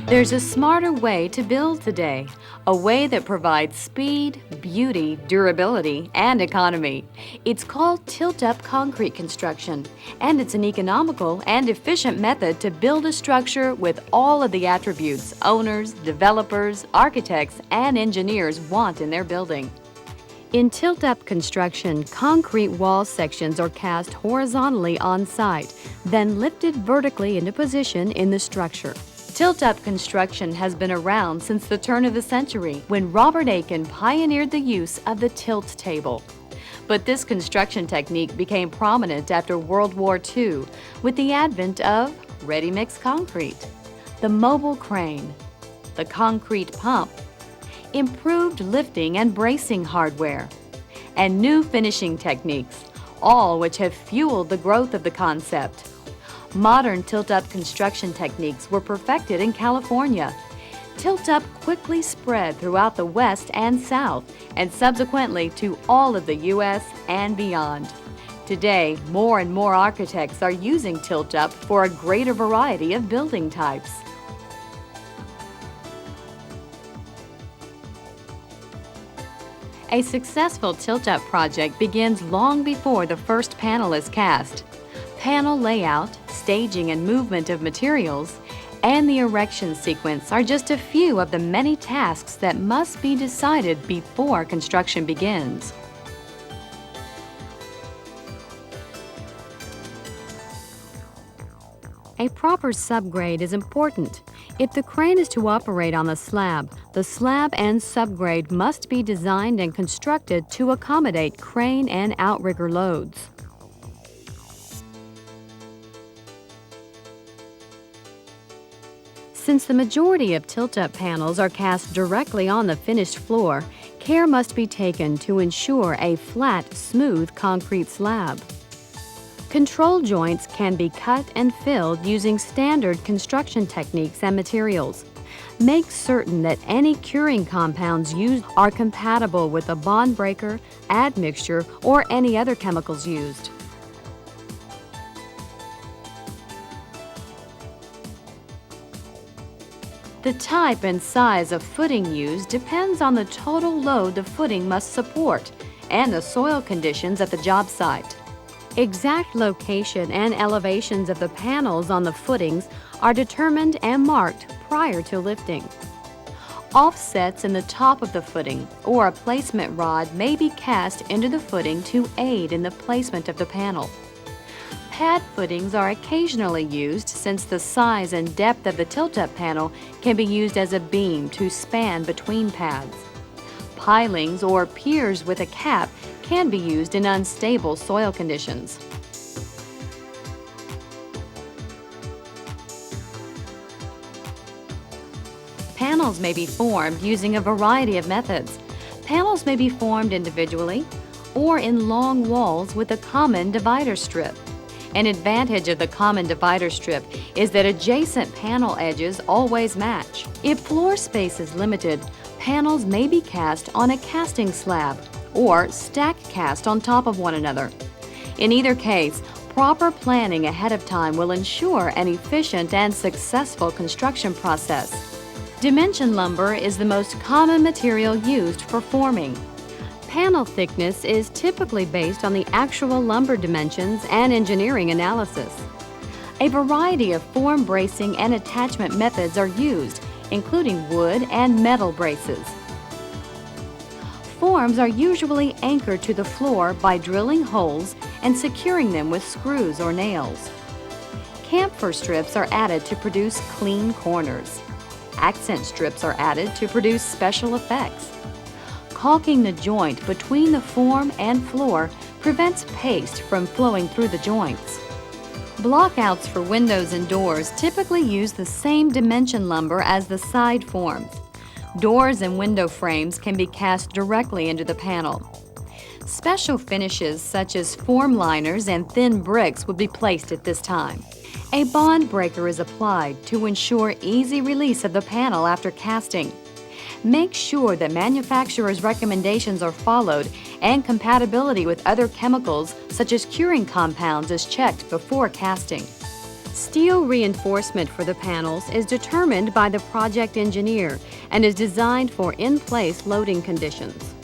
There's a smarter way to build today, a way that provides speed, beauty, durability, and economy. It's called tilt-up concrete construction, and it's an economical and efficient method to build a structure with all of the attributes owners, developers, architects, and engineers want in their building. In tilt-up construction, concrete wall sections are cast horizontally on site, then lifted vertically into position in the structure. Tilt-up construction has been around since the turn of the century, when Robert Aiken pioneered the use of the tilt table. But this construction technique became prominent after World War II with the advent of ready-mix concrete, the mobile crane, the concrete pump, improved lifting and bracing hardware, and new finishing techniques, all which have fueled the growth of the concept. Modern tilt-up construction techniques were perfected in California. Tilt-up quickly spread throughout the West and South, and subsequently to all of the U.S. and beyond. Today, more and more architects are using tilt-up for a greater variety of building types. A successful tilt-up project begins long before the first panel is cast. Panel layout, staging and movement of materials, and the erection sequence are just a few of the many tasks that must be decided before construction begins. A proper subgrade is important. If the crane is to operate on the slab and subgrade must be designed and constructed to accommodate crane and outrigger loads. Since the majority of tilt-up panels are cast directly on the finished floor, care must be taken to ensure a flat, smooth concrete slab. Control joints can be cut and filled using standard construction techniques and materials. Make certain that any curing compounds used are compatible with a bond breaker, admixture, or any other chemicals used. The type and size of footing used depends on the total load the footing must support and the soil conditions at the job site. Exact location and elevations of the panels on the footings are determined and marked prior to lifting. Offsets in the top of the footing or a placement rod may be cast into the footing to aid in the placement of the panel. Pad footings are occasionally used since the size and depth of the tilt-up panel can be used as a beam to span between pads. Pilings or piers with a cap can be used in unstable soil conditions. Panels may be formed using a variety of methods. Panels may be formed individually or in long walls with a common divider strip. An advantage of the common divider strip is that adjacent panel edges always match. If floor space is limited, panels may be cast on a casting slab or stack cast on top of one another. In either case, proper planning ahead of time will ensure an efficient and successful construction process. Dimension lumber is the most common material used for forming. Panel thickness is typically based on the actual lumber dimensions and engineering analysis. A variety of form bracing and attachment methods are used, including wood and metal braces. Forms are usually anchored to the floor by drilling holes and securing them with screws or nails. Camphor strips are added to produce clean corners. Accent strips are added to produce special effects. Caulking the joint between the form and floor prevents paste from flowing through the joints. Blockouts for windows and doors typically use the same dimension lumber as the side forms. Doors and window frames can be cast directly into the panel. Special finishes such as form liners and thin bricks would be placed at this time. A bond breaker is applied to ensure easy release of the panel after casting. Make sure that manufacturer's recommendations are followed and compatibility with other chemicals such as curing compounds is checked before casting. Steel reinforcement for the panels is determined by the project engineer and is designed for in-place loading conditions.